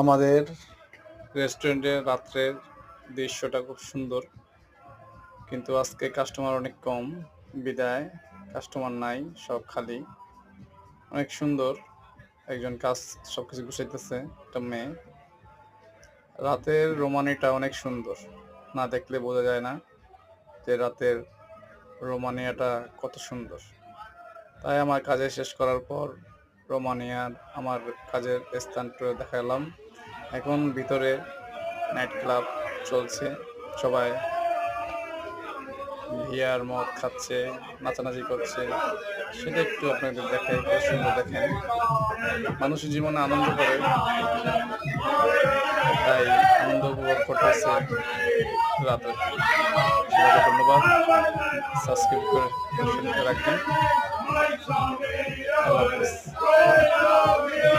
আমাদের রেস্টুরেন্টের রাত্রের দৃশ্যটা খুব সুন্দর, কিন্তু আজকে কাস্টমার অনেক কম বিদায় কাস্টমার নাই, সব খালি। অনেক সুন্দর, একজন কাজ সবকিছু গুছাইতেছে, একটা মেয়ে। রাতের রোমানিটা অনেক সুন্দর, না দেখলে বোঝা যায় না যে রাতের রোমানিয়াটা কত সুন্দর। তাই আমার কাজে শেষ করার পর রোমানিয়ার আমার কাজের স্থানটা দেখালাম। এখন ভিতরে নাইট ক্লাব চলছে, সবাই বিয়ার মদ খাচ্ছে, নাচানাচি করছে, সেটা একটু আপনাদের দেখাই, কত সুন্দর দেখেন। মানুষের জীবনে আনন্দ করে, তাই আনন্দ উপভোগ করতেছে রাতে। সবাইকে ধন্যবাদ, সাবস্ক্রাইব করে রাখবেন। আল্লাহ হাফেজ।